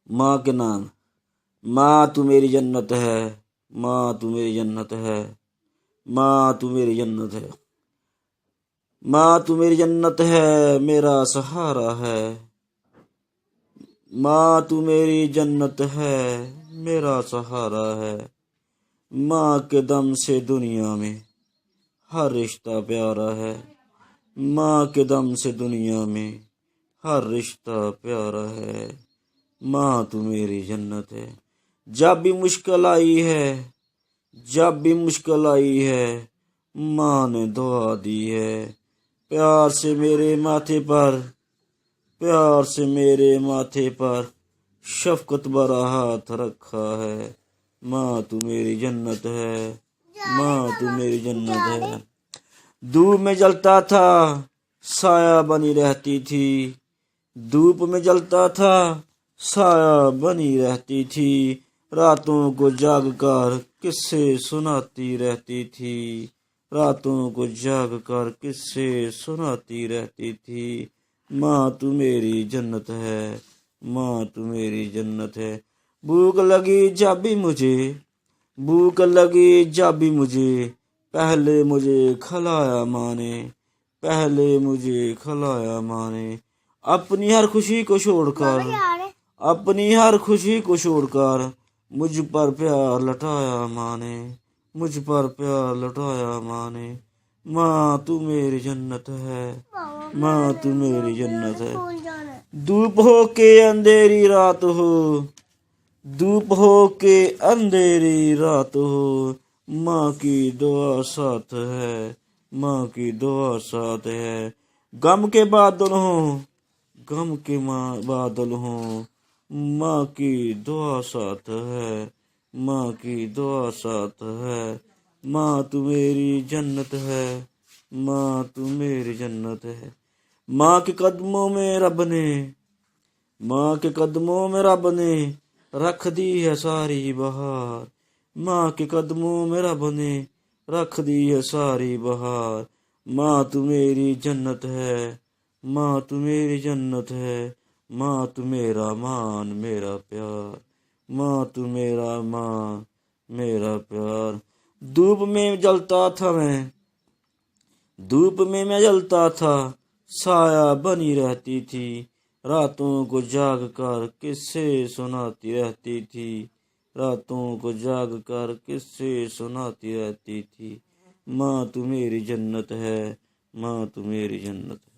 माँ के नाम। माँ तू मेरी जन्नत है, माँ तू मेरी जन्नत है, माँ तू मेरी जन्नत है, माँ तू मेरी जन्नत है, मेरा सहारा है। माँ तू मेरी जन्नत है, मेरा सहारा है। माँ के दम से दुनिया में हर रिश्ता प्यारा है। माँ के दम से दुनिया में हर रिश्ता प्यारा है। माँ तू मेरी जन्नत है। जब भी मुश्किल आई है, जब भी मुश्किल आई है, माँ ने दुआ दी है। प्यार से मेरे माथे पर, प्यार से मेरे माथे पर शफकत भरा हाथ रखा है। माँ तू मेरी जन्नत है, माँ तू मेरी जन्नत है। धूप में जलता था, साया बनी रहती थी। धूप में जलता था, साया बनी रहती थी। रातों को जाग कर किस्से सुनाती रहती थी। रातों को जाग कर किस्से सुनाती रहती थी। माँ तू मेरी जन्नत है, माँ तू मेरी जन्नत है। भूख लगी जब भी मुझे, भूख लगी जब भी मुझे, पहले मुझे खिलाया माँ ने, पहले मुझे खिलाया माँ ने। अपनी हर खुशी को छोड़कर, अपनी हर खुशी को छोड़कर मुझ पर प्यार लुटाया माँ ने, मुझ पर प्यार लुटाया माँ ने। माँ तू मेरी जन्नत है, माँ तू मेरी जन्नत है। धूप हो के अंधेरी रात हो, धूप हो के अंधेरी रात हो, माँ की दुआ साथ है, माँ की दुआ साथ है। गम के बादल हो, गम के बादल हो, माँ की दुआ साथ है, माँ की दुआ साथ है। माँ तू मेरी जन्नत है, माँ तू मेरी जन्नत है। माँ के कदमों में रब ने, माँ के कदमों में रब ने रख दी है सारी बहार। माँ के कदमों में रब ने रख दी है सारी बहार। माँ तू मेरी जन्नत है, माँ तू मेरी जन्नत है। माँ तू मेरा मान मेरा प्यार, माँ तू मेरा मान मेरा प्यार। धूप में जलता था मैं, धूप में मैं जलता था, साया बनी रहती थी। रातों को जाग कर किस्से सुनाती रहती थी। रातों को जाग कर किस्से सुनाती रहती थी। माँ तू मेरी जन्नत है, माँ तू मेरी जन्नत है।